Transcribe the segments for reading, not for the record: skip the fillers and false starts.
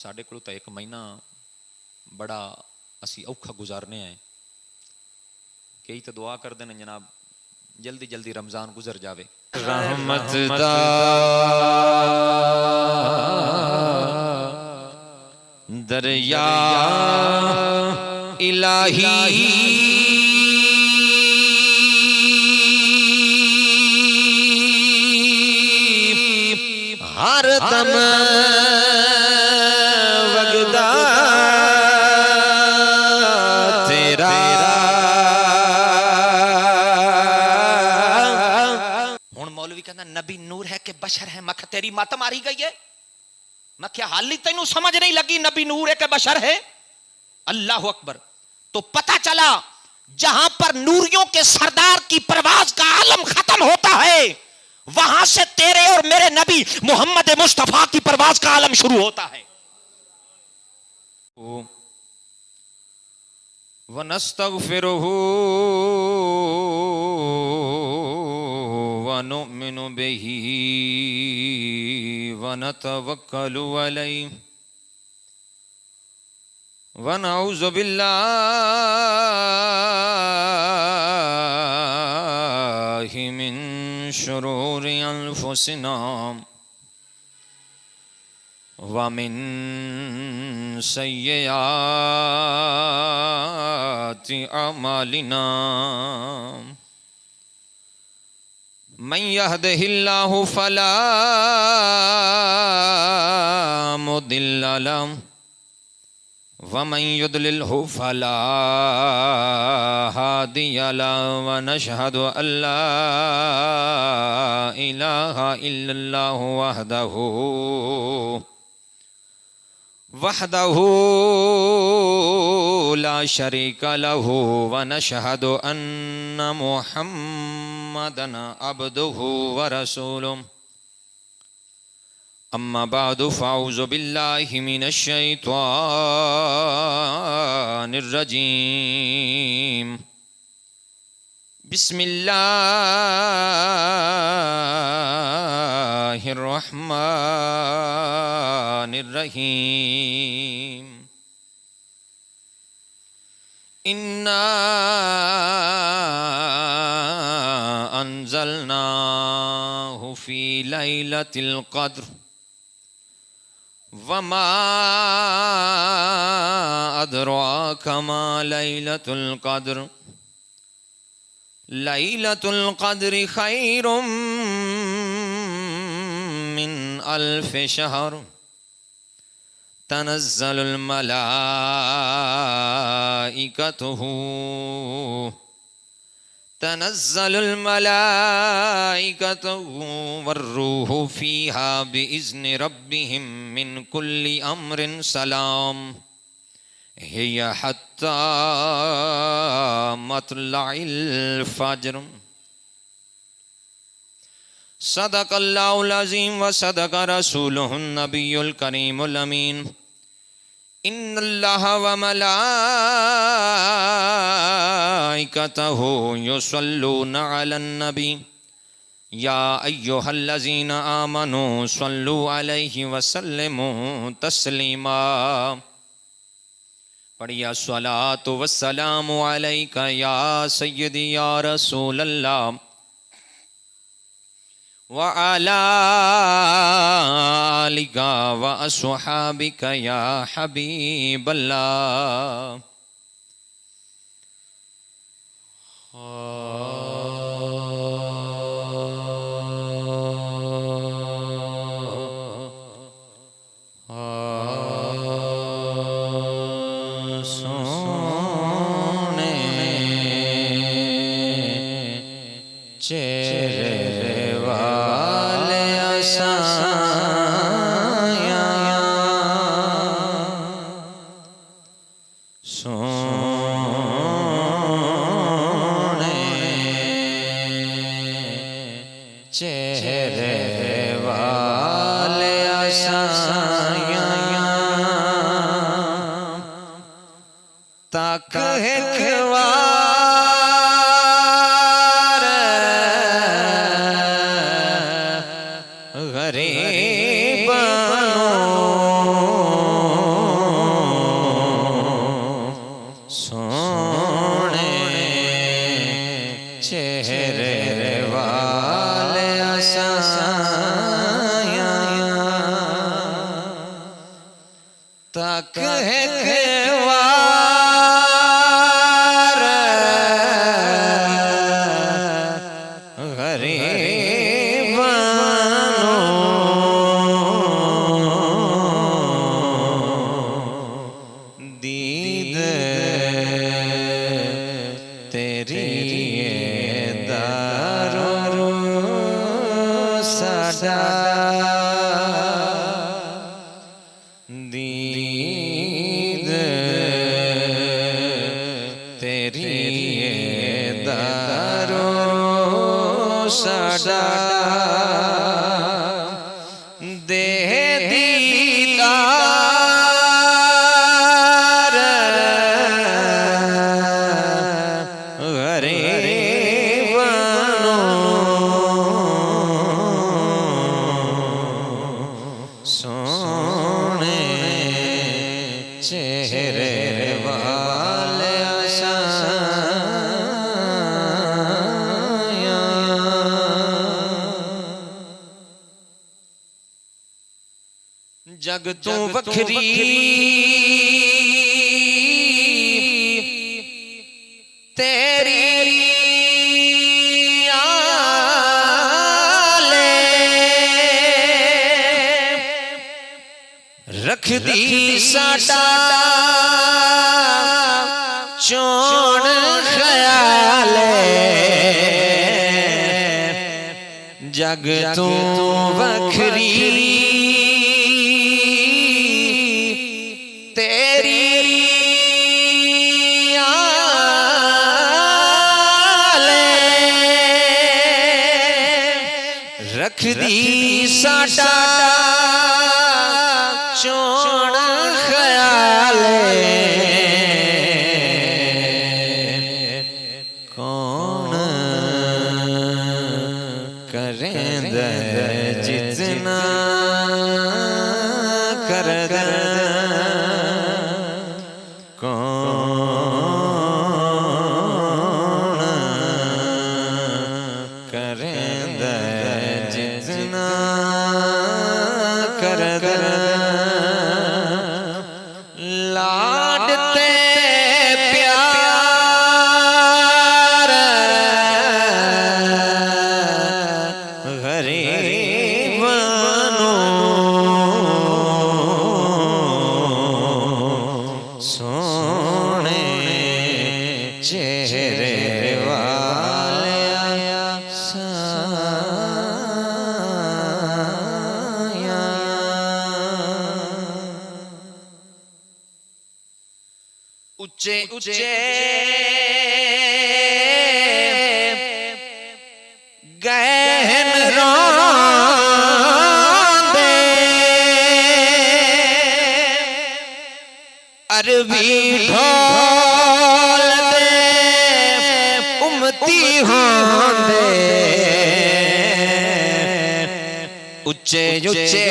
ساڈے کولوں تا ایک مہینہ بڑا اسی اوکھا گزارنے ہیں، کئی تو دعا کر دینے جناب جلدی جلدی رمضان گزر جاوے۔ رحمت دا دریا الہی ہر دم وگدا تیرا ہن مولوی کہنا نبی نور ہے کہ بشر ہے، مکھ تیری مت ماری گئی ہے، میں کیا حالی تینوں سمجھ نہیں لگی نبی نور ہے کہ بشر ہے؟ اللہ اکبر۔ تو پتہ چلا جہاں پر نوریوں کے سردار کی پرواز کا عالم ختم ہوتا ہے وہاں سے تیرے اور میرے نبی محمد مصطفیٰ کی پرواز کا عالم شروع ہوتا ہے۔ وَنَسْتَغْفِرُهُ وَنُؤْمِنُ بِهِ وَنَتَوَكَّلُ عَلَيْهِ وَنَعُوذُ بِاللَّهِ مِن شُرُورِ أَنفُسِنَا وَمِن سَيِّئَاتِ أَعْمَالِنَا مَن يَهْدِهِ اللَّهُ فَلَا مُضِلَّ لَهُ وَمَن يُضْلِلْهُ فَلَا هَادِيَ لَهُ وَنَشْهَدُ أَن لَّا إِلَٰهَ إِلَّا اللَّهُ وحده لا شريك له ونشهد أن محمدًا عبده ورسوله أما بعد فأعوذ بالله من الشيطان الرجيم بسم الله الرحمن الرحيم إنا أنزلناه في ليلة القدر وما أدراك ما ليلة القدر ليلة القدر خير من 1000 شهر تنزل الملائكة والروح فيها بإذن ربهم من كل أمر سلام هي حتى مطلع الفجر صدق الله العظيم وصدق رسوله النبي الكريم الأمين إن الله وملائكته يصلون على النبي يا أيها الذين آمنوا صلوا عليه وسلموا تسليما پڑھیا الصلاۃ والسلام علیک یا سیدی یا رسول اللہ وعلی آلک واصحابک یا حبیب اللہ۔ چہرے والے آسایاں سونے چہرے والے آسایاں تک ہے غریبانو تک وار غریبانو دید تیری دارو ساڈا دید تیری دارو ساڈا دے دیدار غریبانو سونے چہرے والے جگ تو وکھری تیری آلے رکھ دی ساڈا چون خیال جگ تو وکھری تیری آلے رکھ دی ساڈا چون خیال کون کریں دے جتنا کر دے کون کریں دے جتنا کر دے لاڈتے پیار غریبانو سونے چہرے والے اچے اچے گہن راندے عربی ڈھول دے امتی ہوندے اچے اچے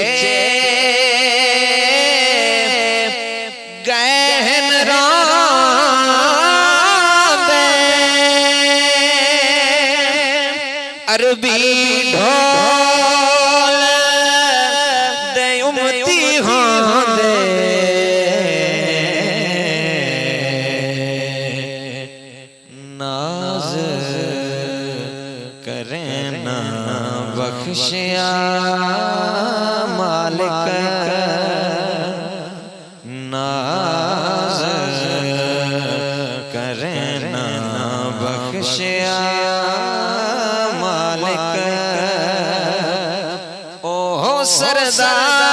گہن راندے عربی ڈھول دے امتی ہوندے ناز کریں نا بخشیا مالک ناز کریں نا بخشیا مالک او سردار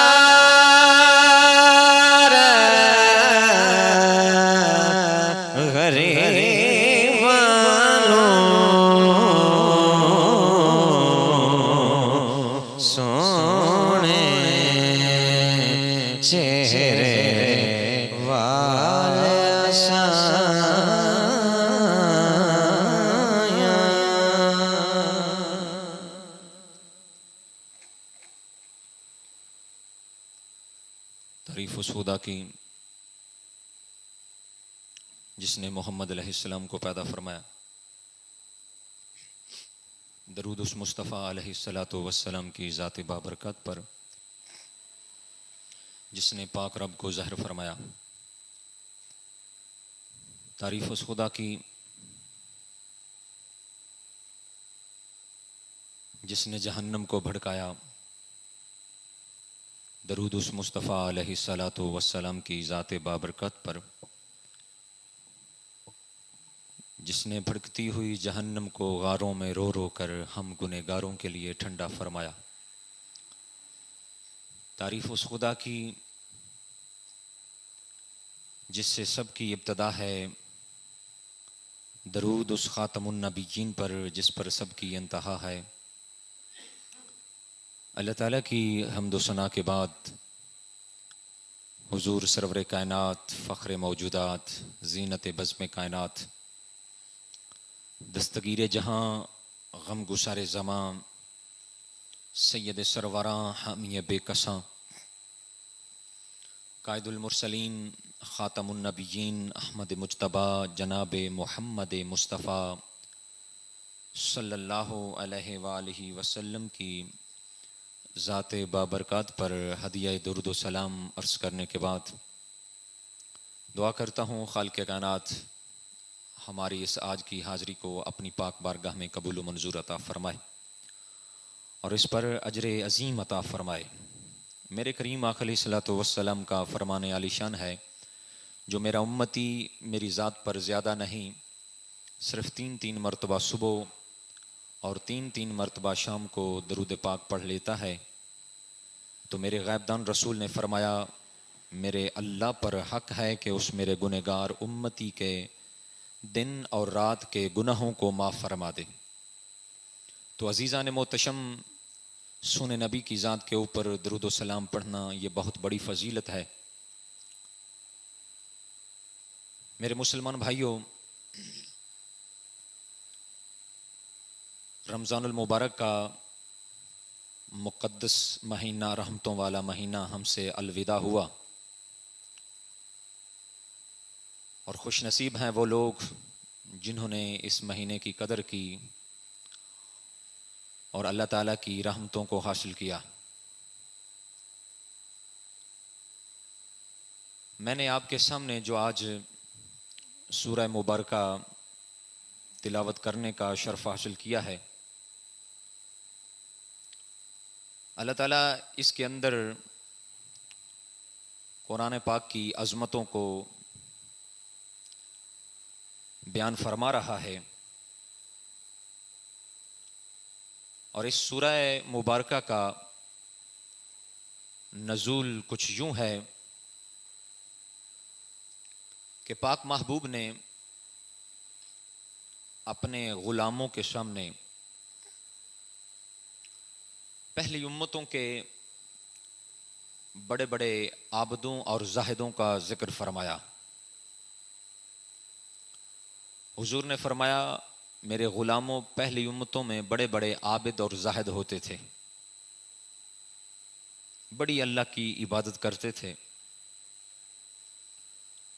غریبانو سونے چہرے والے تعریف اس خدا کی جس نے محمد علیہ السلام کو پیدا فرمایا. درود اس مصطفیٰ علیہ السلام کی ذات بابرکات پر. جس نے پاک رب کو ظاہر فرمایا۔ تعریف اس خدا کی جس نے جہنم کو بھڑکایا۔ درود اس مصطفیٰ علیہ الصلاۃ والسلام کی ذات بابرکت پر جس نے بھڑکتی ہوئی جہنم کو غاروں میں رو رو کر ہم گنہگاروں کے لیے ٹھنڈا فرمایا۔ تعریف اس خدا کی جس سے سب کی ابتدا ہے۔ درود اس خاتم النبیین پر جس پر سب کی انتہا ہے۔ اللہ تعالیٰ کی حمد و ثنا کے بعد حضور سرور کائنات، فخر موجودات، زینت بزم کائنات، دستگیر جہاں، غم گسار زماں، سید سروراں، حامی بے کساں، قائد المرسلین، خاتم النبیین، احمد مجتبیٰ، جناب محمد مصطفیٰ صلی اللہ علیہ وآلہ وسلم کی ذات بابرکات پر ہدیہ درود و سلام عرض کرنے کے بعد دعا کرتا ہوں خالق کائنات ہماری اس آج کی حاضری کو اپنی پاک بارگاہ میں قبول و منظور عطا فرمائے اور اس پر اجر عظیم عطا فرمائے۔ میرے کریم آقا علیہ الصلوۃ والسلام کا فرمان عالی شان ہے، جو میرا امتی میری ذات پر زیادہ نہیں، صرف 3 مرتبہ صبح اور 3 مرتبہ شام کو درود پاک پڑھ لیتا ہے تو میرے غیب دان رسول نے فرمایا میرے اللہ پر حق ہے کہ اس میرے گنہگار امتی کے دن اور رات کے گناہوں کو معاف فرما دے۔ تو عزیزان محتشم، سونے نبی کی ذات کے اوپر درود و سلام پڑھنا یہ بہت بڑی فضیلت ہے۔ میرے مسلمان بھائیوں، رمضان المبارک کا مقدس مہینہ، رحمتوں والا مہینہ ہم سے الوداع ہوا، اور خوش نصیب ہیں وہ لوگ جنہوں نے اس مہینے کی قدر کی اور اللہ تعالیٰ کی رحمتوں کو حاصل کیا۔ میں نے آپ کے سامنے جو آج سورہ مبارکہ تلاوت کرنے کا شرف حاصل کیا ہے، اللہ تعالیٰ اس کے اندر قرآن پاک کی عظمتوں کو بیان فرما رہا ہے، اور اس سورہ مبارکہ کا نزول کچھ یوں ہے کہ پاک محبوب نے اپنے غلاموں کے سامنے پہلی امتوں کے بڑے بڑے عابدوں اور زاہدوں کا ذکر فرمایا۔ حضور نے فرمایا میرے غلاموں پہلی امتوں میں بڑے بڑے عابد اور زاہد ہوتے تھے، بڑی اللہ کی عبادت کرتے تھے۔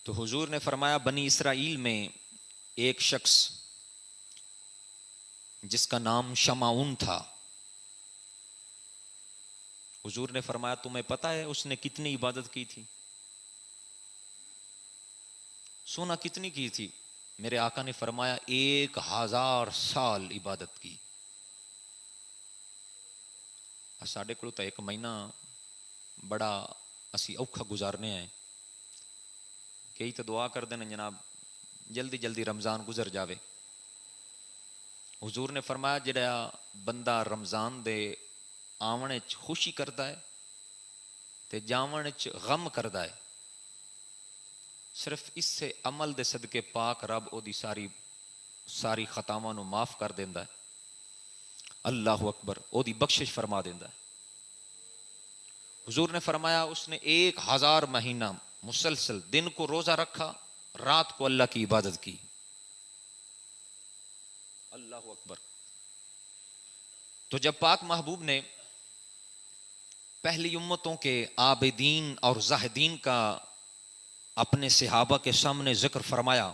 تو حضور نے فرمایا بنی اسرائیل میں ایک شخص جس کا نام شمعون تھا، حضور نے فرمایا تمہیں پتہ ہے اس نے کتنی عبادت کی تھی؟ سونا کتنی کی تھی؟ میرے آقا نے فرمایا 1000 سال عبادت کی۔ ساڈے کو تو ایک مہینہ بڑا اسی اوکھا گزارنے ہیں، کئی تو دعا کر دینا جناب جلدی جلدی رمضان گزر جاوے۔ حضور نے فرمایا جڑا بندہ رمضان دے آون وچ خوشی کرتا ہے تے جاون وچ غم کرتا ہے، صرف اس سے عمل دے صدقے پاک رب او دی ساری خطاواں نو معاف کر دیندا ہے۔ اللہ اکبر، او دی بخشش فرما دیندا ہے۔ حضور نے فرمایا اس نے 1000 مہینہ مسلسل دن کو روزہ رکھا، رات کو اللہ کی عبادت کی۔ اللہ اکبر۔ تو جب پاک محبوب نے پہلی امتوں کے عابدین اور زاہدین کا اپنے صحابہ کے سامنے ذکر فرمایا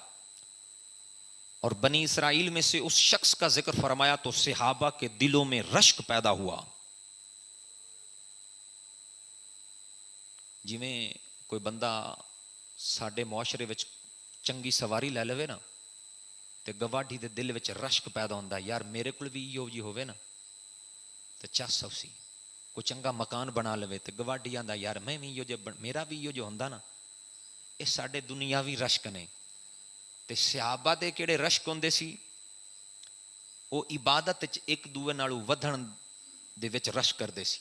اور بنی اسرائیل میں سے اس شخص کا ذکر فرمایا تو صحابہ کے دلوں میں رشک پیدا ہوا۔ ਜਿਵੇਂ ਕੋਈ ਬੰਦਾ ਸਾਡੇ ਮੁਆਸ਼ਰੇ ਵਿੱਚ ਚੰਗੀ ਸਵਾਰੀ ਲੈ ਲਵੇ ਨਾ, ਤੇ ਗਵਾਢੀ ਦੇ ਦਿਲ ਵਿੱਚ ਰਸ਼ਕ ਪੈਦਾ ਹੁੰਦਾ, ਯਾਰ ਮੇਰੇ ਕੋਲ ਵੀ ਇਹੋ ਜਿਹੀ ਹੋਵੇ ਨਾ ਤੇ ਚੱਸ ਸੀ। ਕੋਈ ਚੰਗਾ ਮਕਾਨ ਬਣਾ ਲਵੇ ਤੇ ਗਵਾਢੀ ਆਂਦਾ, ਯਾਰ ਮੈਂ ਵੀ ਇਹੋ ਜਿਹਾ, ਮੇਰਾ ਵੀ ਇਹੋ ਜਿਹਾ ਹੁੰਦਾ ਨਾ। ਇਹ ਸਾਡੇ ਦੁਨੀਆਵੀ ਰਸ਼ਕ ਨੇ। ਤੇ ਸਹਾਬਾ ਦੇ ਕਿਹੜੇ ਰਸ਼ਕ ਹੁੰਦੇ ਸੀ, ਉਹ ਇਬਾਦਤ ਵਿੱਚ ਇੱਕ ਦੂਏ ਨਾਲੋਂ ਵਧਣ ਦੇ ਵਿੱਚ ਰਸ਼ਕ ਕਰਦੇ ਸੀ।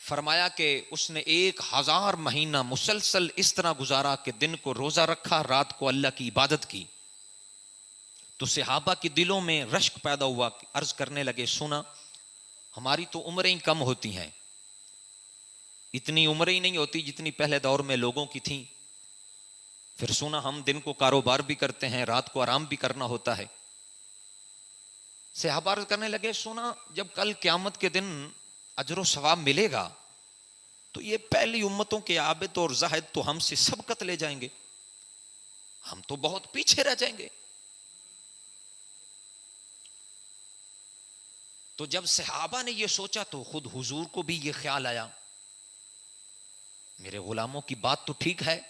فرمایا کہ اس نے 1000 مہینہ مسلسل اس طرح گزارا کہ دن کو روزہ رکھا، رات کو اللہ کی عبادت کی، تو صحابہ کے دلوں میں رشک پیدا ہوا، عرض کرنے لگے، سنا ہماری تو عمریں ہی کم ہوتی ہیں، اتنی عمریں ہی نہیں ہوتی جتنی پہلے دور میں لوگوں کی تھیں، پھر سنا ہم دن کو کاروبار بھی کرتے ہیں، رات کو آرام بھی کرنا ہوتا ہے۔ صحابہ عرض کرنے لگے، سنا جب کل قیامت کے دن اجر و ثواب ملے گا تو یہ پہلی امتوں کے عابد اور زاہد تو ہم سے سبقت لے جائیں گے، ہم تو بہت پیچھے رہ جائیں گے۔ تو جب صحابہ نے یہ سوچا تو خود حضور کو بھی یہ خیال آیا، میرے غلاموں کی بات تو ٹھیک ہے،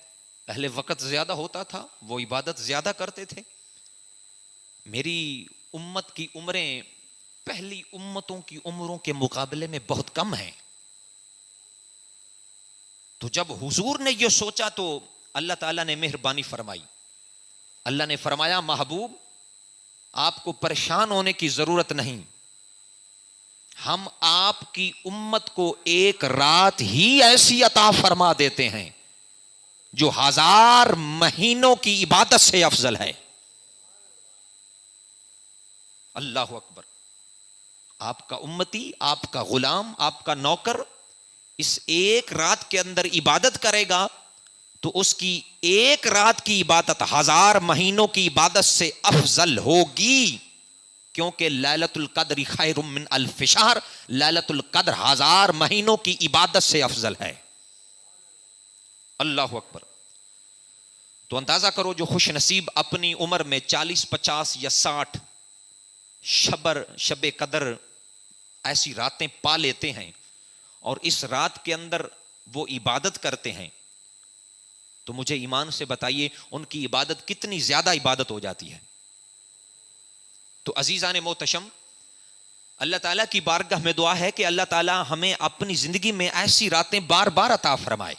پہلے وقت زیادہ ہوتا تھا، وہ عبادت زیادہ کرتے تھے، میری امت کی عمریں پہلی امتوں کی عمروں کے مقابلے میں بہت کم ہیں۔ تو جب حضور نے یہ سوچا تو اللہ تعالیٰ نے مہربانی فرمائی، اللہ نے فرمایا، محبوب آپ کو پریشان ہونے کی ضرورت نہیں، ہم آپ کی امت کو ایک رات ہی ایسی عطا فرما دیتے ہیں جو 1000 مہینوں کی عبادت سے افضل ہے۔ اللہ اکبر۔ آپ کا امتی، آپ کا غلام، آپ کا نوکر اس ایک رات کے اندر عبادت کرے گا تو اس کی ایک رات کی عبادت 1000 مہینوں کی عبادت سے افضل ہوگی، کیونکہ لیلۃ القدر خیر من الف شہر، لیلۃ القدر 1000 مہینوں کی عبادت سے افضل ہے۔ اللہ اکبر۔ تو اندازہ کرو جو خوش نصیب اپنی عمر میں 40، 50 یا 60 شب قدر ایسی راتیں پا لیتے ہیں اور اس رات کے اندر وہ عبادت کرتے ہیں، تو مجھے ایمان سے بتائیے ان کی عبادت کتنی زیادہ عبادت ہو جاتی ہے۔ تو عزیزان محتشم، اللہ تعالیٰ کی بارگاہ میں دعا ہے کہ اللہ تعالیٰ ہمیں اپنی زندگی میں ایسی راتیں بار بار عطا فرمائے۔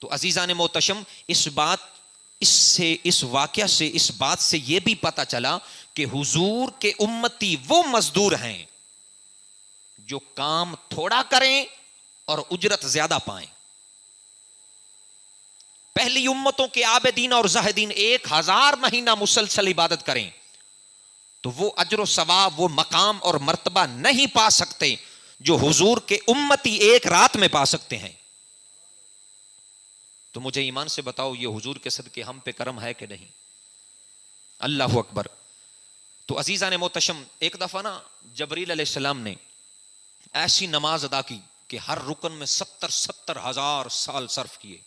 تو عزیزان محتشم، اس واقعہ سے اس بات سے یہ بھی پتہ چلا کہ حضور کے امتی وہ مزدور ہیں جو کام تھوڑا کریں اور اجرت زیادہ پائیں۔ پہلی امتوں کے عابدین اور زاہدین 1000 مہینہ مسلسل عبادت کریں تو وہ اجر و ثواب، وہ مقام اور مرتبہ نہیں پا سکتے جو حضور کے امتی ایک رات میں پا سکتے ہیں۔ تو مجھے ایمان سے بتاؤ یہ حضور کے صدقے ہم پہ کرم ہے کہ نہیں؟ اللہ اکبر۔ تو عزیزان محتشم، ایک دفعہ نا جبریل علیہ السلام نے ایسی نماز ادا کی کہ ہر رکن میں 70 ہزار سال صرف کیے۔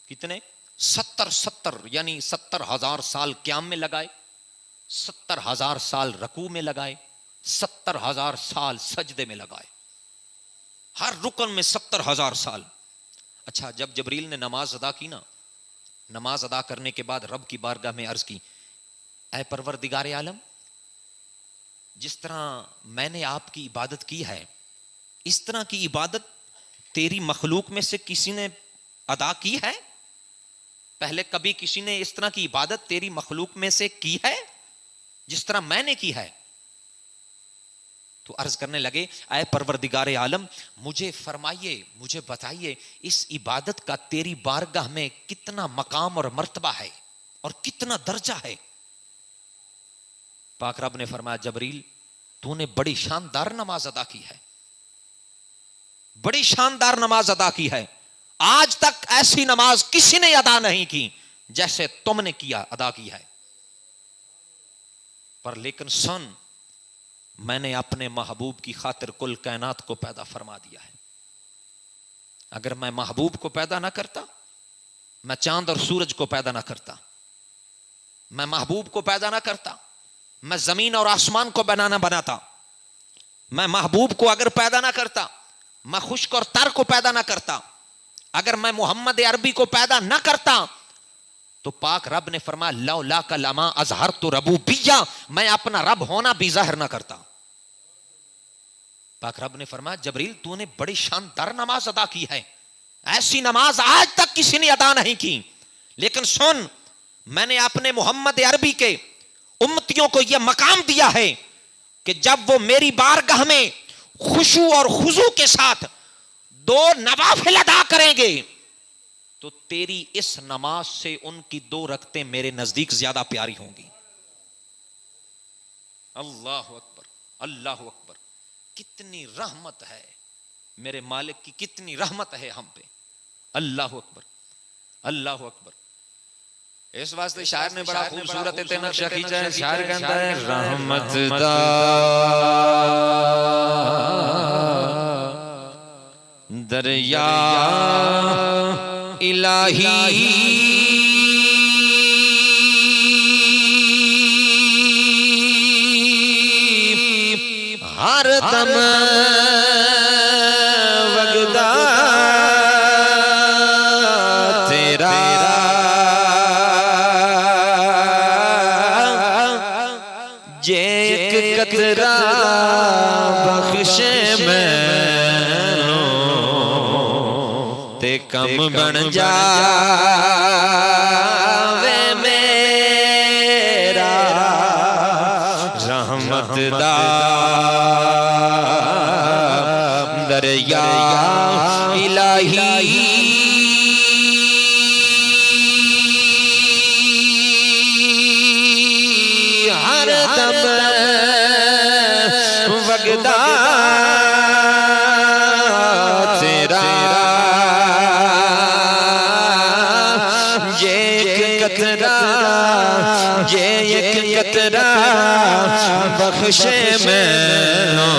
کتنے؟ 70 یعنی 70,000 سال قیام میں لگائے، 70,000 سال رکوع میں لگائے، 70,000 سال سجدے میں لگائے، ہر رکن میں 70,000 سال۔ اچھا، جب جبریل نے نماز ادا کی نا، نماز ادا کرنے کے بعد رب کی بارگاہ میں عرض کی، اے پروردگار عالم، جس طرح میں نے آپ کی عبادت کی ہے اس طرح کی عبادت تیری مخلوق میں سے کسی نے ادا کی ہے؟ پہلے کبھی کسی نے اس طرح کی عبادت تیری مخلوق میں سے کی ہے جس طرح میں نے کی ہے؟ تو عرض کرنے لگے، اے پروردگار عالم، مجھے فرمائیے، مجھے بتائیے اس عبادت کا تیری بارگاہ میں کتنا مقام اور مرتبہ ہے اور کتنا درجہ ہے؟ پاک رب نے فرمایا، جبریل تو نے بڑی شاندار نماز ادا کی ہے، بڑی شاندار نماز ادا کی ہے، آج تک ایسی نماز کسی نے ادا نہیں کی جیسے تم نے کیا، ادا کی ہے۔ پر لیکن سن، میں نے اپنے محبوب کی خاطر کل کائنات کو پیدا فرما دیا ہے۔ اگر میں محبوب کو پیدا نہ کرتا، میں چاند اور سورج کو پیدا نہ کرتا، میں محبوب کو پیدا نہ کرتا، میں زمین اور آسمان کو بناتا، میں محبوب کو اگر پیدا نہ کرتا، میں خشک اور تر کو پیدا نہ کرتا، اگر میں محمد عربی کو پیدا نہ کرتا، تو پاک رب نے فرمایا لولاک لما اظہرت ربوبیہ، میں اپنا رب ہونا بھی ظاہر نہ کرتا. پاک رب نے فرمایا جبریل تو نے بڑی شاندار نماز ادا کی ہے، ایسی نماز آج تک کسی نے ادا نہیں کی، لیکن سن میں نے اپنے محمد عربی کے امتیوں کو یہ مقام دیا ہے کہ جب وہ میری بارگاہ میں خشوع اور خضوع کے ساتھ 2 نوافل ادا کریں گے تو تیری اس نماز سے ان کی 2 رکعتیں میرے نزدیک زیادہ پیاری ہوں گی. اللہ اکبر، اللہ اکبر. کتنی رحمت ہے میرے مالک کی، کتنی رحمت ہے ہم پہ. اللہ اکبر، اللہ اکبر. اس واسطے شاعر نے بڑا خوبصورت نقشہ کھینچا ہے. شاعر کہتا ہے رحمت دا دریا الہی ہر دم وگدا تیرا جے ایک قطرہ بخشے مینوں تے کم بن جاوے میرا رحمت دا دریا الہی ہر دم وگدا تیرا جے ایک قطرہ بخشے مینوں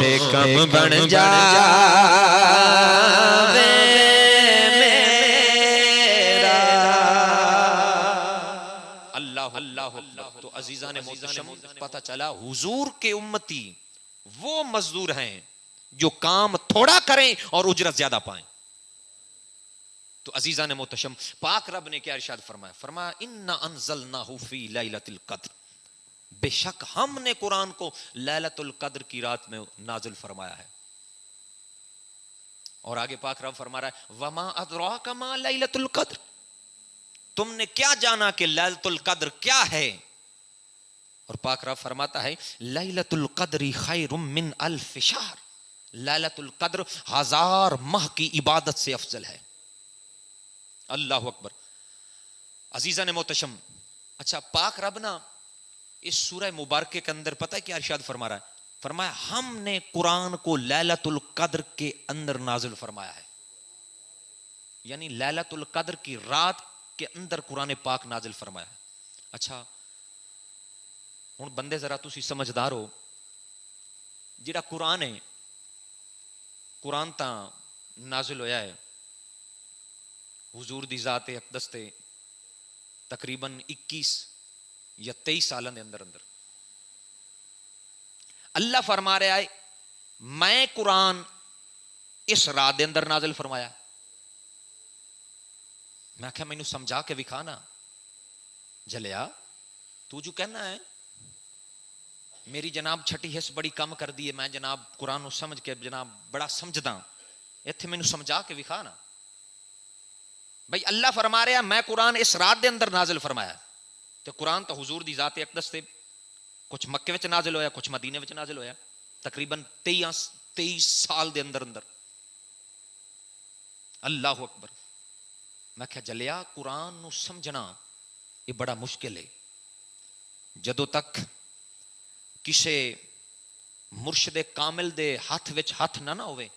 تے کم بن جاوے میرا. اللہ اللہ اللہ. تو عزیزان محترم پتہ چلا حضور کے امتی وہ مزدور ہیں جو کام تھوڑا کریں اور اجرت زیادہ پائیں. تو عزیزان محتشم پاک رب نے کیا ارشاد فرمایا؟ فرمایا انا انزلناہ فی لیلۃ القدر، بے شک ہم نے قرآن کو لیلۃ القدر کی رات میں نازل فرمایا ہے. اور آگے پاک رب فرما رہا ہے وما ادراک ما لیلۃ القدر، تم نے کیا جانا کہ لیلۃ القدر کیا ہے؟ اور پاک رب فرماتا ہے لیلۃ القدر خیر من الف شہر، لیلۃ القدر 1000 ماہ کی عبادت سے افضل ہے. اللہ اکبر. عزیزان محتشم اچھا پاک رب نا اس سورہ مبارکہ کے اندر پتہ ہے کیا ارشاد فرما رہا ہے؟ فرمایا ہم نے قرآن کو لیلۃ القدر کے اندر نازل فرمایا ہے، یعنی لیلۃ القدر کی رات کے اندر قرآن پاک نازل فرمایا ہے. اچھا ہن بندے ذرا تسی سمجھدار ہو، جڑا قرآن ہے قرآن تا نازل ہویا ہے حضور دی ذات اقدس تے تقریباً 21 یا 23 سالوں دے اندر اللہ فرما رہا ہے میں قرآن اس رات دے اندر نازل فرمایا. میں کہا مینوں سمجھا کے وکھا نا. جلیا تو جو کہنا ہے میری جناب چھٹی حص بڑی کم کر دی ہے، میں جناب قرآن نو سمجھ کے جناب بڑا سمجھدا، ایتھے مینوں سمجھا کے وکھا نا. بھائی اللہ فرما رہا میں قرآن اس رات دے اندر نازل فرمایا. تو قرآن تو حضور دی ذات اقدس تے کچھ مکے وچ نازل ہویا، کچھ مدینے وچ نازل ہویا، تقریباً 23 سال دے اندر. اللہ اکبر. میں کہا جلیا قرآن نو سمجھنا یہ بڑا مشکل ہے. جدوں تک کسے مرشد کامل دے ہاتھ وچ ہاتھ نہ ہوئے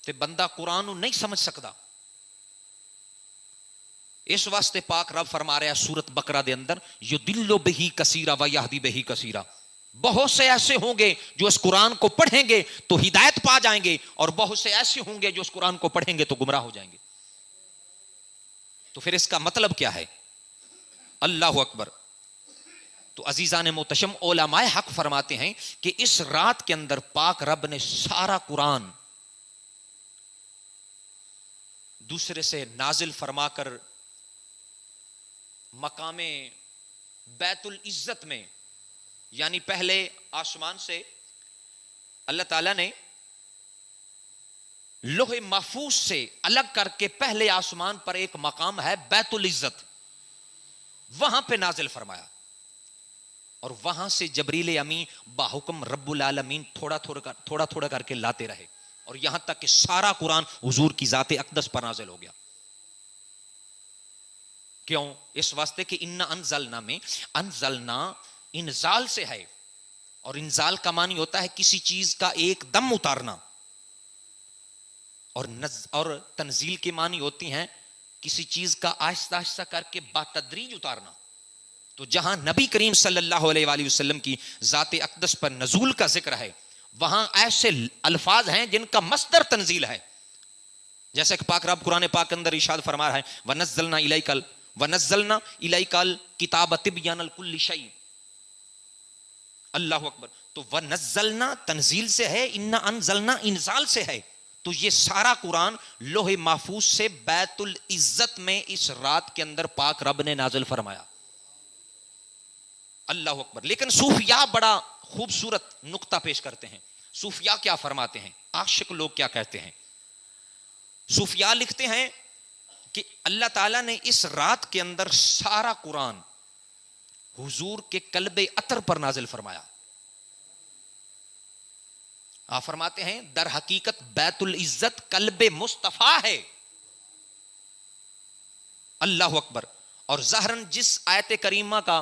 تے بندہ قرآن نو نہیں سمجھ سکتا. اس واسطے پاک رب فرما رہا ہے سورت بقرہ دے اندر یضل بہ کثیرا و یہدی بہ کثیرا، بہت سے ایسے ہوں گے جو اس قرآن کو پڑھیں گے تو ہدایت پا جائیں گے، اور بہت سے ایسے ہوں گے جو اس قرآن کو پڑھیں گے تو گمراہ ہو جائیں گے. تو پھر اس کا مطلب کیا ہے؟ اللہ اکبر. تو عزیزان محتشم علماء حق فرماتے ہیں کہ اس رات کے اندر پاک رب نے سارا قرآن دوسرے سے نازل فرما کر مقام بیت العزت میں، یعنی پہلے آسمان سے اللہ تعالیٰ نے لوح محفوظ سے الگ کر کے پہلے آسمان پر ایک مقام ہے بیت العزت، وہاں پہ نازل فرمایا. اور وہاں سے جبریل امی باحکم رب العالمین تھوڑا تھوڑا کر کے لاتے رہے، اور یہاں تک کہ سارا قرآن حضور کی ذات اقدس پر نازل ہو گیا. کیوں؟ اس واسطے کہ انا انزلنا میں انزلنا انزال سے ہے، اور انزال کا معنی ہوتا ہے کسی چیز کا ایک دم اتارنا، اور تنزیل کے معنی ہوتی ہیں کسی چیز کا آہستہ آہستہ کر کے بتدریج اتارنا. تو جہاں نبی کریم صلی اللہ علیہ وآلہ وسلم کی ذات اقدس پر نزول کا ذکر ہے، وہاں ایسے الفاظ ہیں جن کا مصدر تنزیل ہے، جیسے کہ پاک رب قرآن پاک اندر ارشاد فرما رہا ہے وَنَزَّلْنَا إِلَيْكَ الْكِتَابَ تِبْيَانًا لِكُلِّ شَيْءٍ. اللہ اکبر. تو وَنَزَّلْنَا تنزیل سے ہے، اِنَّا أَنزَلْنَا انزال سے ہے. تو یہ سارا قرآن لوح محفوظ سے بیت العزت میں اس رات کے اندر پاک رب نے نازل فرمایا. اللہ اکبر. لیکن صوفیاء بڑا خوبصورت نقطہ پیش کرتے ہیں. صوفیاء کیا فرماتے ہیں، عاشق لوگ کیا کہتے ہیں؟ صوفیاء لکھتے ہیں کہ اللہ تعالیٰ نے اس رات کے اندر سارا قرآن حضور کے قلب عطر پر نازل فرمایا. آپ فرماتے ہیں در حقیقت بیت العزت قلب مصطفیٰ ہے. اللہ اکبر. اور ظاہراً جس آیت کریمہ کا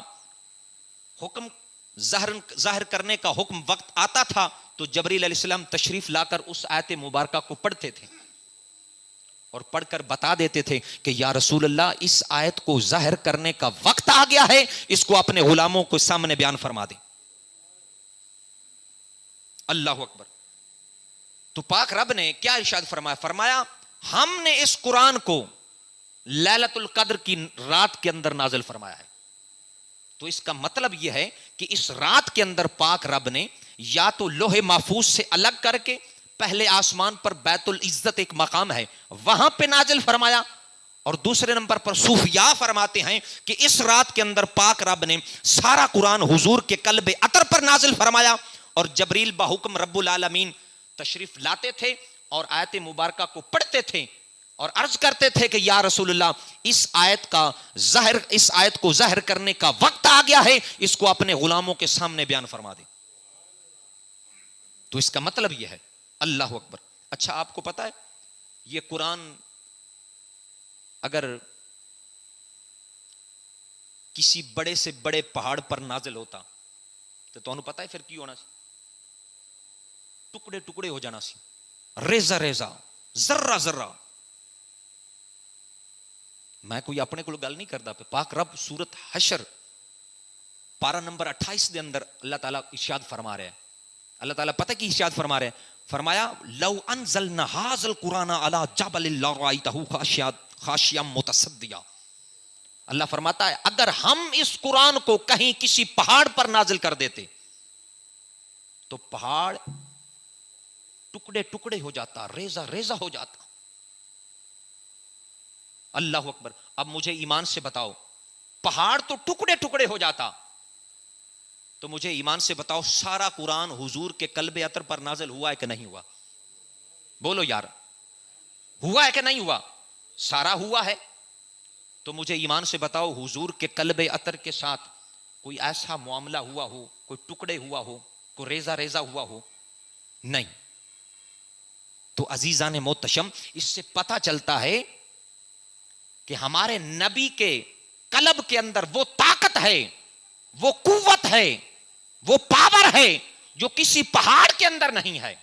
حکم ظاہر کرنے کا حکم وقت آتا تھا تو جبریل علیہ السلام تشریف لا کر اس آیت مبارکہ کو پڑھتے تھے اور پڑھ کر بتا دیتے تھے کہ یا رسول اللہ اس آیت کو ظاہر کرنے کا وقت آ گیا ہے، اس کو اپنے غلاموں کو سامنے بیان فرما دیں. اللہ اکبر. تو پاک رب نے کیا ارشاد فرمایا ہم نے اس قرآن کو لیلۃ القدر کی رات کے اندر نازل فرمایا ہے. تو اس کا مطلب یہ ہے کہ اس رات کے اندر پاک رب نے یا تو لوح محفوظ سے الگ کر کے پہلے آسمان پر بیت العزت ایک مقام ہے وہاں پہ نازل فرمایا، اور دوسرے نمبر پر صوفیاء فرماتے ہیں کہ اس رات کے اندر پاک رب نے سارا قرآن حضور کے قلب عطر پر نازل فرمایا، اور جبریل باحکم رب العالمین تشریف لاتے تھے اور آیت مبارکہ کو پڑھتے تھے اور عرض کرتے تھے کہ یا رسول اللہ اس آیت کو ظاہر کرنے کا وقت آ گیا ہے، اس کو اپنے غلاموں کے سامنے بیان فرما دیں. تو اس کا مطلب یہ ہے. اللہ اکبر. اچھا آپ کو پتا ہے یہ قرآن اگر کسی بڑے سے بڑے پہاڑ پر نازل ہوتا تو تمہیں پتا ہے پھر کی ہونا سی؟ ٹکڑے ٹکڑے ہو جانا سی، ریزہ ریزہ، ذرہ ذرہ. میں کوئی اپنے کو گل نہیں کرتا پہ. پاک رب سورت حشر پارہ نمبر 28 دے اندر اللہ تعالیٰ ارشاد فرما رہے ہیں. اللہ تعالیٰ پتہ کی ارشاد فرما رہے ہیں؟ فرمایا لو انزلنا هذا القرآن على جبل لرأيته خاشعا متصدعا. اللہ فرماتا ہے اگر ہم اس قرآن کو کہیں کسی پہاڑ پر نازل کر دیتے تو پہاڑ ٹکڑے ٹکڑے ہو جاتا، ریزہ ریزہ ہو جاتا. اللہ اکبر. اب مجھے ایمان سے بتاؤ پہاڑ تو ٹکڑے ٹکڑے ہو جاتا، تو مجھے ایمان سے بتاؤ سارا قرآن حضور کے قلب عطر پر نازل ہوا ہے کہ نہیں ہوا؟ بولو یار، ہوا ہے کہ نہیں ہوا؟ سارا ہوا ہے. تو مجھے ایمان سے بتاؤ حضور کے قلب عطر کے ساتھ کوئی ایسا معاملہ ہوا ہو، کوئی ٹکڑے ہوا ہو، کوئی ریزہ ریزہ ہوا ہو؟ نہیں. تو عزیزان محتشم اس سے پتہ چلتا ہے کہ ہمارے نبی کے قلب کے اندر وہ طاقت ہے، وہ قوت ہے، وہ پاور ہے جو کسی پہاڑ کے اندر نہیں ہے.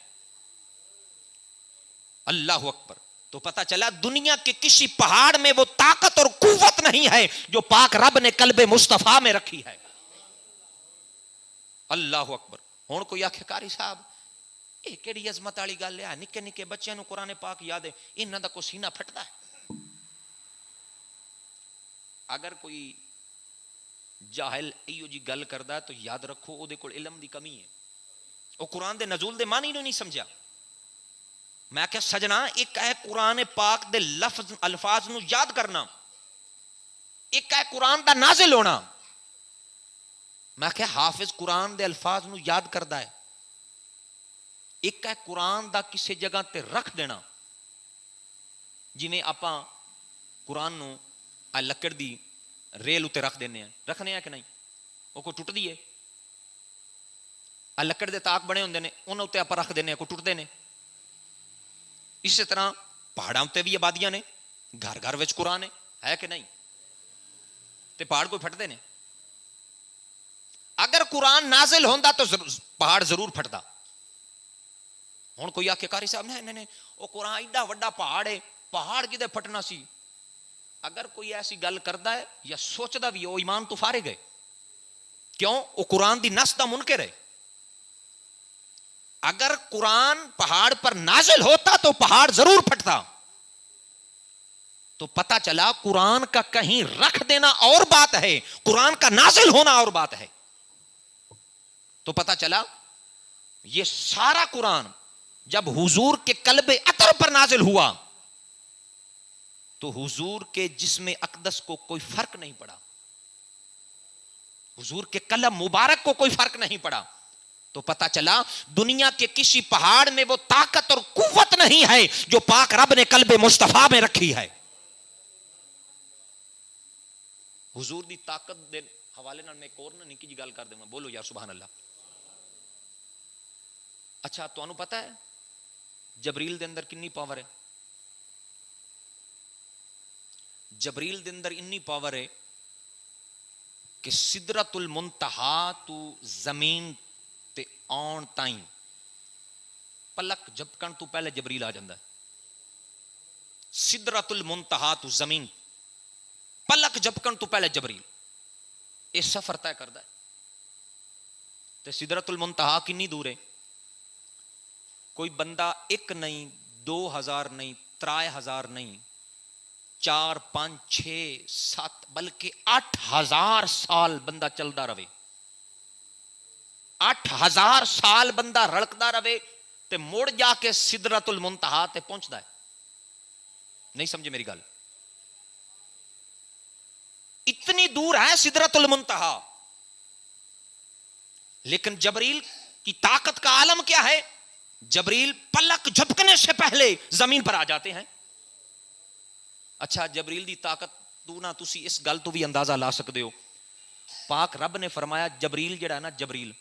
اللہ اکبر. تو پتہ چلا دنیا کے کسی پہاڑ میں وہ طاقت اور قوت نہیں ہے جو پاک رب نے قلب مصطفیٰ میں رکھی ہے. اللہ اکبر. ہن کوئی آکھے قاری صاحب یہ کیڑی عظمت والی گل ہے، نکے نکے بچیاں نو قرآن پاک یاد ہے، انہاں دا کوئی سینہ پھٹدا ہے؟ اگر کوئی جاہل ایو جی گل کردا ہے تو یاد رکھو او دے کول علم دی کمی ہے، او قرآن دے نزول دے معنی نہیں سمجھا۔ میں کہ سجنا ایک ہے قرآن پاک دے لفظ الفاظ نو یاد کرنا، ایک ہے قرآن دا نازل ہونا۔ میں کہ حافظ قرآن دے الفاظ نو یاد کردا ہے، ایک ہے قرآن دا کسی جگہ تے رکھ دینا۔ جی میں آپاں قرآن نو لکڑ دی ریل اتے رکھ دینے ہیں، رکھنے ہیں کہ نہیں؟ وہ کوئی ٹوٹ دی ہے؟ لکڑ دے تاک بنے ہوندے نے، انہوں تے آپ رکھ دینے ہیں، کوئی ٹوٹ دینے۔ اسی طرح پہاڑاں تے بھی آبادیاں نے، گھر گھر وچ قرآن ہے کہ نہیں؟ تے پہاڑ کوئی پھٹ دینے؟ اگر قرآن نازل ہوندا تو پہاڑ ضرور پھٹدا۔ ہن کوئی آکھے قاری صاحب نہیں وہ قرآن ایڈا وڈا پہاڑ ہے، پہاڑ کدے پھٹنا سی؟ اگر کوئی ایسی گل کردا ہے یا سوچدا بھی وہ ایمان تو فارغ ہے، کیوں؟ وہ قرآن دی نص دا منکر ہے۔ اگر قرآن پہاڑ پر نازل ہوتا تو پہاڑ ضرور پھٹتا۔ تو پتہ چلا قرآن کا کہیں رکھ دینا اور بات ہے، قرآن کا نازل ہونا اور بات ہے۔ تو پتہ چلا یہ سارا قرآن جب حضور کے قلب اطہر پر نازل ہوا تو حضور کے جسم اقدس کو کوئی فرق نہیں پڑا، حضور کے قلب مبارک کو کوئی فرق نہیں پڑا۔ تو پتہ چلا دنیا کے کسی پہاڑ میں وہ طاقت اور قوت نہیں ہے جو پاک رب نے قلب مصطفیٰ میں رکھی ہے۔ حضور دی طاقت دے حوالے نال میں ایک اور نکی جی گل کر دوں، بولو یار سبحان اللہ۔ اچھا تانوں پتہ ہے جبریل دے اندر کنی پاور ہے؟ جبریل دے اندر انی پاور ہے کہ سدرۃ المنتہا تو زمین تے آن تائیں پلک جھپکن تو پہلے جبریل آ جاندا ہے۔ سدرۃ المنتہا تو زمین پلک جھپکن تو پہلے جبریل یہ سفر طے کردا ہے۔ تے سدرۃ المنتہا کنی دور ہے؟ کوئی بندہ ایک نہیں، 2000 نہیں، 3000 نہیں، 4 5 6 7 بلکہ 8000 سال بندہ چلدا رہے، 8000 سال بندہ رڑکدا رہے تے مڑ جا کے سدرۃ المنتہا تے پہنچدا ہے۔ نہیں سمجھے میری گل؟ اتنی دور ہے سدرۃ المنتہا، لیکن جبریل کی طاقت کا عالم کیا ہے؟ جبریل پلک جھپکنے سے پہلے زمین پر آ جاتے ہیں۔ اچھا جبریل دی طاقت تو نہ تسی اس گل تو بھی اندازہ لا سکتے ہو، پاک رب نے فرمایا جبریل جڑا ہے نا، جبریل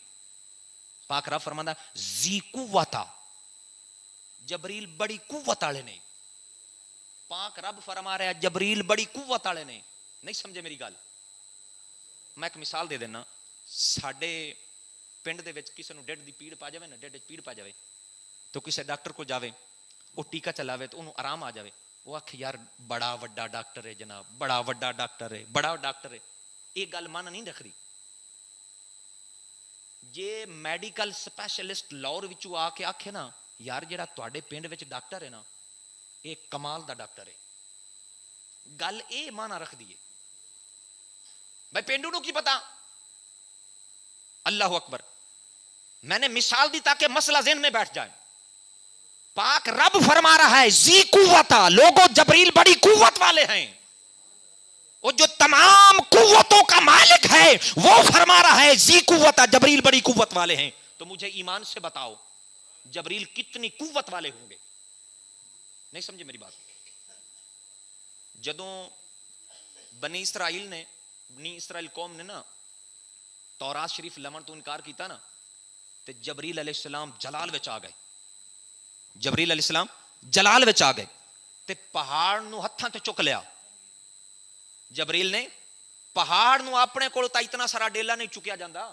پاک رب فرماتا ذی قوت، جبریل بڑی قوت والے نے۔ پاک رب فرما رہا ہے جبریل بڑی قوت والے نے۔ نہیں سمجھے میری گل؟ میں ایک مثال دے دینا، ساڈے پنڈ دے وچ کسے نو ڈیڈ دی پیڑ پا جاوے نا، ڈیڈ پیڑ پا جاوے تو کسے ڈاکٹر کو جاوے، وہ ٹیکا چلاوے تو انہوں آرام آ جاوے، وہ آکھے یار بڑا وڈا ڈاکٹر ہے جناب، بڑا وڈا ڈاکٹر ہے، بڑا ڈاکٹر ہے۔ یہ گل من نہیں رکھ رہی۔ جے میڈیکل سپیشلسٹ لاہور وچوں آ کے آکھے نا یار جڑا تواڈے پنڈ وچ ڈاکٹر ہے نا یہ کمال دا ڈاکٹر ہے، گل اے مانا رکھ دیے۔ بھائی پینڈو نو کی پتا؟ اللہ اکبر، میں نے مثال دی تاکہ مسئلہ ذہن میں بیٹھ جائے۔ پاک رب فرما رہا ہے ذی قوت، لوگوں جبریل بڑی قوت والے ہیں، وہ جو تمام قوتوں کا مالک ہے وہ فرما رہا ہے ذی قوت، جبریل بڑی قوت والے ہیں۔ تو مجھے ایمان سے بتاؤ جبریل کتنی قوت والے ہوں گے؟ نہیں سمجھے میری بات؟ جدوں بنی اسرائیل قوم نے نا تورات شریف لمن تو انکار کیتا نا، تے جبریل علیہ السلام جلال وچ آ گئے، جبریل علیہ السلام جلال وچ آ گئے تے پہاڑ نو ہتھاں تے چک لیا۔ جبریل نے پہاڑ نو اپنے کول تا اتنا سارا ڈیلا نہیں چکیا جاندا،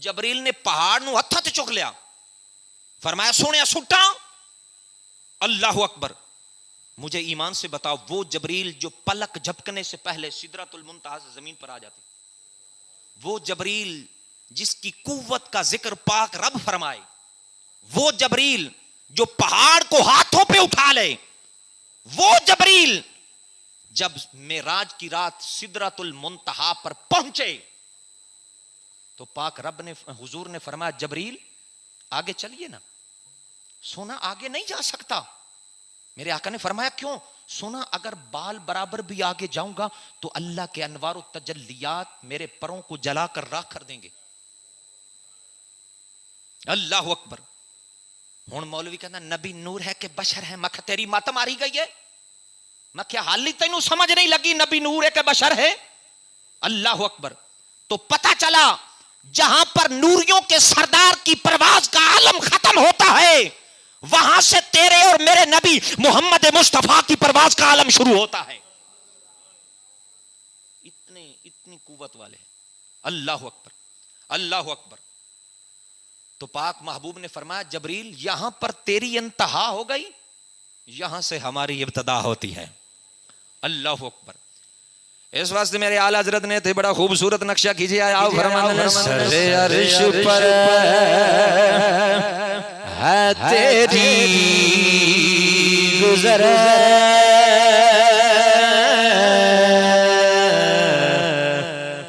جبریل نے پہاڑ نو ہتھاں تے چک لیا، فرمایا سونیا سٹا۔ اللہ اکبر، مجھے ایمان سے بتاؤ وہ جبریل جو پلک جھپکنے سے پہلے سدرۃ المنتہا سے زمین پر آ جاتے، وہ جبریل جس کی قوت کا ذکر پاک رب فرمائے، وہ جبریل جو پہاڑ کو ہاتھوں پہ اٹھا لے، وہ جبریل جب معراج کی رات سدرۃ المنتہا پر پہنچے تو پاک رب نے حضور نے فرمایا جبریل آگے چلیے نا. سونا آگے نہیں جا سکتا. میرے آقا نے فرمایا کیوں؟ سونا اگر بال برابر بھی آگے جاؤں گا تو اللہ کے انوار و تجلیات میرے پروں کو جلا کر راکھ کر دیں گے. اللہ اکبر. ہوں مولوی کہنا نبی نور ہے کہ بشر ہے؟ میں تیری مت ماری گئی ہے. میں کیا حالی تینوں سمجھ نہیں لگی نبی نور ہے کہ بشر ہے؟ اللہ اکبر. تو پتہ چلا جہاں پر نوریوں کے سردار کی پرواز کا عالم ختم ہوتا ہے وہاں سے تیرے اور میرے نبی محمد مصطفیٰ کی پرواز کا عالم شروع ہوتا ہے. اتنی قوت والے ہیں. اللہ اکبر اللہ اکبر. تو پاک محبوب نے فرمایا جبریل یہاں پر تیری انتہا ہو گئی, یہاں سے ہماری ابتدا ہوتی ہے. اللہ اکبر. اس واسطے میرے اعلیٰ حضرت نے تھے بڑا خوبصورت نقشہ کیجیے. آؤ فرمانے سر عرش پر ہے تیری گزر,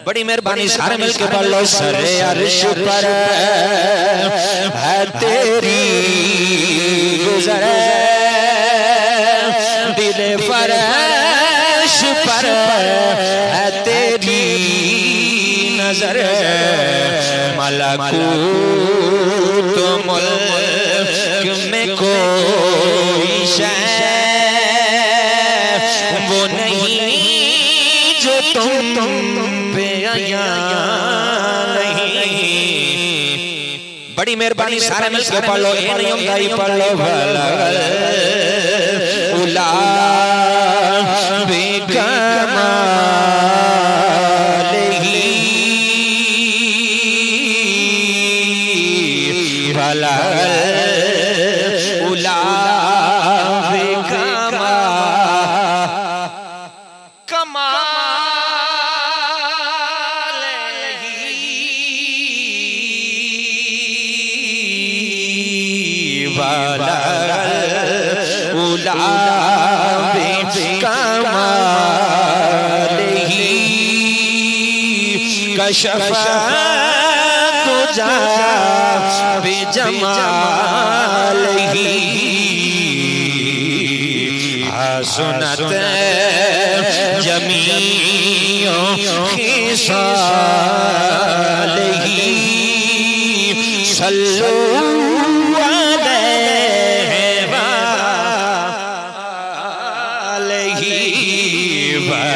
بڑی مہربانی سارے مل کے پڑھ لو. سر عرش پر ہے تیری گزر, دل فرش پر ہے تیری نظر, ملکوت ملک میں کوئی شے وہ نہیں جو تم پہ آیا نہیں. بڑی مہربانی سارے مل کے پڑھ لو. اے نہیں ہوتا ہی پڑھ لو. اولا بے کمال ہی بھلا اولا بے کمال ہی بھلا اولا کشف تجا بجمال ہی حسنت جمیع خصال ہی صلو علیہ وآلہ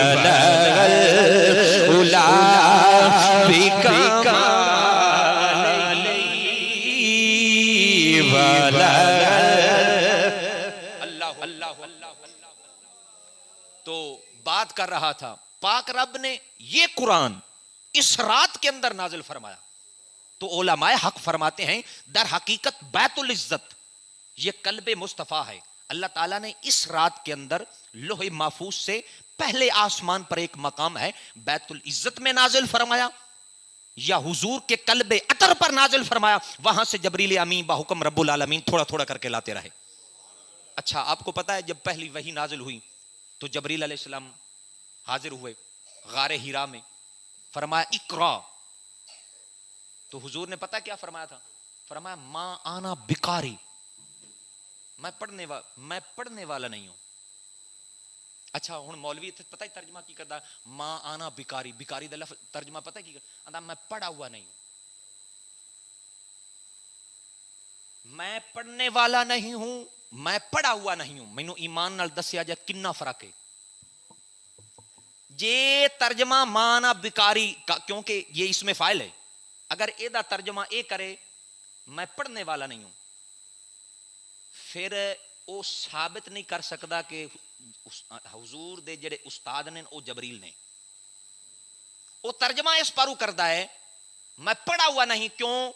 بلغ العلا تو بات کر رہا تھا پاک رب نے یہ قرآن اس رات کے اندر نازل فرمایا. تو علماء حق فرماتے ہیں در حقیقت بیت العزت یہ قلب مصطفیٰ ہے. اللہ تعالیٰ نے اس رات کے اندر لوح محفوظ سے پہلے آسمان پر ایک مقام ہے بیت العزت میں نازل فرمایا یا حضور کے قلب عطر پر نازل فرمایا. وہاں سے جبریل امین بحکم رب العالمین تھوڑا تھوڑا کر کے لاتے رہے. اچھا آپ کو پتا ہے جب پہلی وحی نازل ہوئی تو جبریل علیہ السلام حاضر ہوئے غار ہیرا میں, فرمایا اقرا. تو حضور نے پتا کیا فرمایا تھا؟ فرمایا ما آنا بکاری, میں پڑھنے والا نہیں ہوں. اچھا ہوں مولوی پتہ ہی ترجمہ کی کرتا ما آنا بکاری, بکاری دا لفظ ترجمہ پتہ کی کرتا میں پڑھا ہوا نہیں ہوں, میں پڑھنے والا نہیں ہوں, میں پڑھا ہوا نہیں ہوں. مینوں ایمان نال دسیا جائے کنا فرق ہے. جے ترجمہ مانا بکاری کیونکہ یہ اس میں فائل ہے, اگر اے دا ترجمہ اے کرے میں پڑھنے والا نہیں ہوں پھر وہ ثابت نہیں کر سکتا کہ حضور دے جڑے استاد نے وہ جبریل نے. وہ ترجمہ اس پارو کرتا ہے میں پڑھا ہوا نہیں, کیوں؟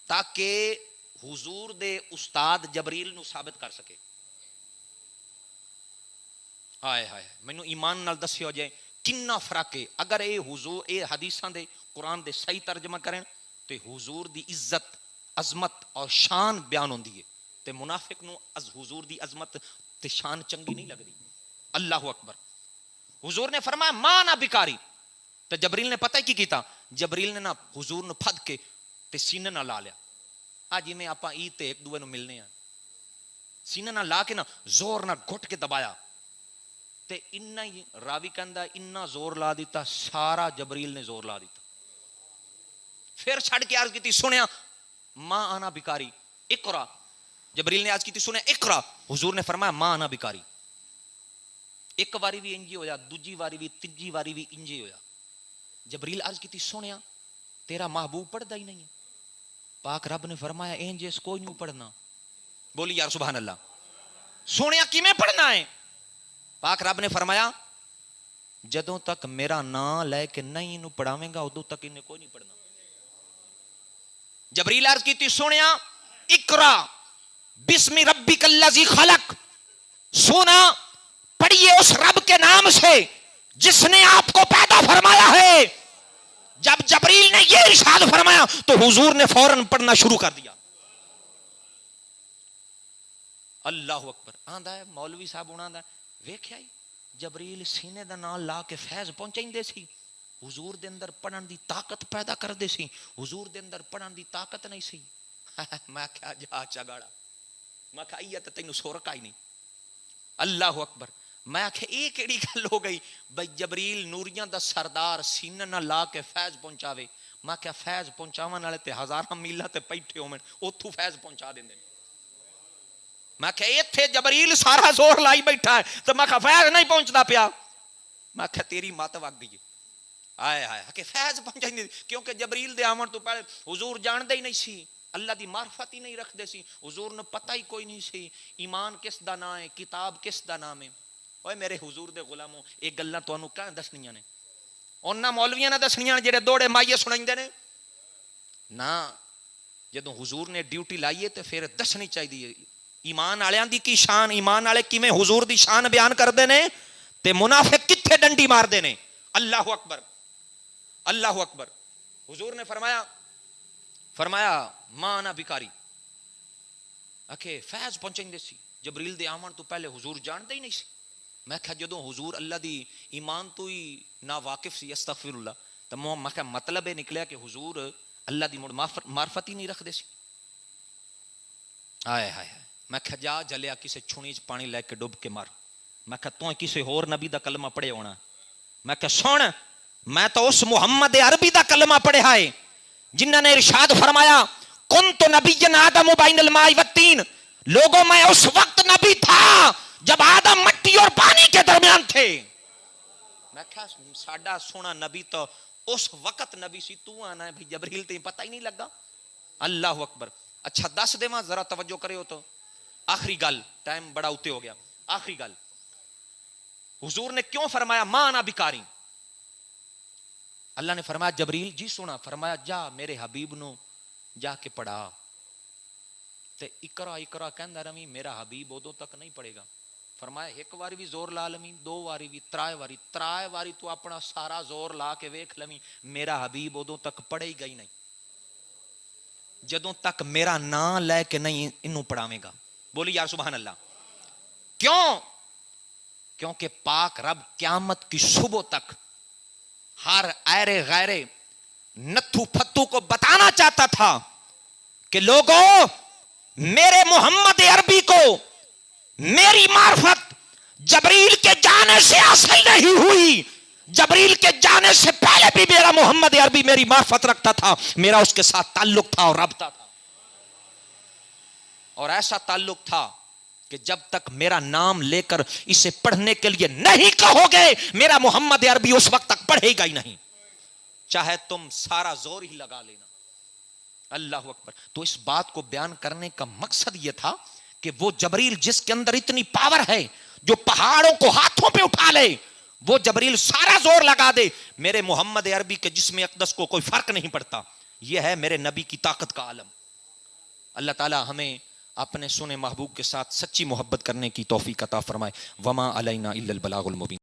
تاکہ حضور دے استاد جبریل نو ثابت کر سکے. ہائے ہائے مینوں ایمان نال دسیو جائے کنا فرق ہے. اگر اے حضور اے حدیثاں دے قرآن دے صحیح ترجمہ کریں تو حضور دی عزت عظمت اور شان بیان ہوندی ہے, تے منافق نو از حضور دی عظمت تے شان چنگی نہیں لگدی. اللہ اکبر. حضور نے فرمایا ماں نہ بیکاری. تو جبریل نے پتہ کی کیتا, جبریل نے نا حضور نے پھد کے تے سینے نہ لا لیا. آج میں آپ عید تے ایک دوے نو ملنے ہیں, سینے نہ لا کے نا زور نہ گھٹ کے دبایا تے انہا ہی راوی کہندا انہا زور لا دیتا سارا جبریل نے زور لا دیتا. پھر چھڑ کے عرض کی تھی سنیا ماں آنا بیکاری اقرا. جبریل نے عرض کی تھی سنیا اقرا. حضور نے فرمایا ماں آنا بیکاری. ایک واری بھی انجی ہویا, دوجی واری بھی, تیجی واری بھی انجی ہویا. جبریل عرض کی تھی سنیا تیرا محبوب پڑھتا ہی نہیں ہے. پاک رب نے فرمایا انج اس کوئی نہیں پڑھنا. بولی یار سبحان اللہ. سنیا کی میں پڑھنا ہے؟ پاک رب نے فرمایا جدوں تک میرا نام لے کے نہیں انہوں پڑھاویں گا ادوں تک انہیں کوئی نہیں پڑھنا. جبریل عرض کی تھی سنیا اقرا بسم ربک الذی خلق. سونا پڑھیے اس رب کے نام سے جس نے آپ کو پیدا فرمایا ہے. جب جبریل نے یہ ارشاد فرمایا تو حضور نے فوراً پڑھنا شروع کر دیا. اللہ اکبر. آندا ہے مولوی صاحب ہونا ہے ویکھیا جبریل سینے دا نام لا کے فیض پہنچائندے سی, حضور دے اندر پڑھن دی طاقت پیدا کر دے سی, حضور دے اندر پڑھن دی طاقت نہیں سی. میں کیا جا چگاڑا, میں کہا یہ تے تینوں سورکا ہی نہیں. اللہ اکبر. میں کہ ایک ایڑی گل ہو گئی بھئی جبریل نوریاں دا سردار سینہ نہ لا کے فیض پہنچاوے. میں کیا فیض پہنچاون والے تے ہزاراں میلاں تے بیٹھے ہوویں اوتھوں فیض پہنچا دیندے. میں کہ ایتھے جبریل سارا زور لائی بیٹھا ہے تو میں کہ فیض نہیں پہنچدا پیا. میں کہ تیری مات وگ گئی. آئے آئے کہ فیض پہنچائیں کیونکہ جبریل دے آمن تو پہلے حضور جاندے ہی نہیں سی, اللہ دی معرفت ہی نہیں رکھ دے سی, حضور نے پتہ ہی کوئی نہیں سی ایمان کس دا نام ہے, کتاب کس دا نام ہے. اوے میرے حضور دے غلاموں ایک گلاں تانوں کہاں دسنیاں نے, انہاں مولویاں نے دسنیاں جڑے دوڑے مائیے سنائیندے نے نا. جدوں حضور نے ڈیوٹی لائیے تے پھر دسنی چاہیے ایمان والیاں دی کی شان, ایمان والے کیویں حضور دی شان بیان کردے نے تے منافق کتھے ڈنڈی ماردے نے. اللہ اکبر اللہ اکبر. حضور نے فرمایا ماں نہ بیکاری. اکھے فیض پہنچیں دے سی جبریل دے آمن تو پہلے حضور جانتے ہی نہیں سی. میں کہا جدوں حضور اللہ دی ایمان تو ہی نا واقف سی استغفر اللہ تو میں کہا مطلب ہے نکلیا کہ حضور اللہ دی معرفت ہی نہیں رکھ دے سی. آئے ہائے میں کہا جا جلیا کسے چھنی چ پانی لے کے ڈب کے مار. میں کہا تو کسے ہور نبی دا کلمہ پڑھے ہونا. میں کہا سن میں تو اس محمد عربی دا کلمہ پڑھا ہے جنہوں نے ارشاد فرمایا کنت نبی آدم بین الماء والتین. لوگوں میں اس وقت نبی تھا جب آدم مٹی اور پانی کے درمیان تھے. میں کہا ساڈا سونا نبی تو اس وقت نبی سی, تو آنا ہے بھئی جبریل تے پتہ ہی نہیں لگا. اللہ اکبر. اچھا دس دے ماں ذرا توجہ کرے ہو تو آخری گل, ٹائم بڑا اوتے ہو گیا, آخری گل حضور نے کیوں فرمایا ماں نہ بیکاری. اللہ نے فرمایا جبریل جی سونا, فرمایا جا میرے حبیب نو جا کے پڑھا تے اقرا اقرا کہندا رمی میرا حبیب ادوں تک نہیں پڑھے گا. فرمایا ایک واری بھی زور لا لمی, دو واری بھی, ترائے واری تو اپنا سارا زور لا کے ویکھ لمی میرا حبیب ادوں تک پڑھے ہی گئی نہیں جدوں تک میرا نام لے کے نہیں انہوں پڑھاویں گا. بولی یار سبحان اللہ. کیوں؟ کیونکہ پاک رب قیامت کی صبح تک ہر ایرے غیرے نتھو پھتو کو بتانا چاہتا تھا کہ لوگوں میرے محمد عربی کو میری معرفت جبریل کے جانے سے حاصل نہیں ہوئی. جبریل کے جانے سے پہلے بھی میرا محمد عربی میری معرفت رکھتا تھا, میرا اس کے ساتھ تعلق تھا اور رابطہ تھا, اور ایسا تعلق تھا کہ جب تک میرا نام لے کر اسے پڑھنے کے لیے نہیں کہو گے میرا محمد عربی اس وقت تک پڑھے گا ہی نہیں, چاہے تم سارا زور ہی لگا لینا. اللہ اکبر. تو اس بات کو بیان کرنے کا مقصد یہ تھا کہ وہ جبریل جس کے اندر اتنی پاور ہے جو پہاڑوں کو ہاتھوں پہ اٹھا لے, وہ جبریل سارا زور لگا دے میرے محمد عربی کے جسم اقدس کو کوئی فرق نہیں پڑتا. یہ ہے میرے نبی کی طاقت کا عالم. اللہ تعالی ہمیں اپنے سنے محبوب کے ساتھ سچی محبت کرنے کی توفیق عطا فرمائے. وما علینا الا البلاغ المبین.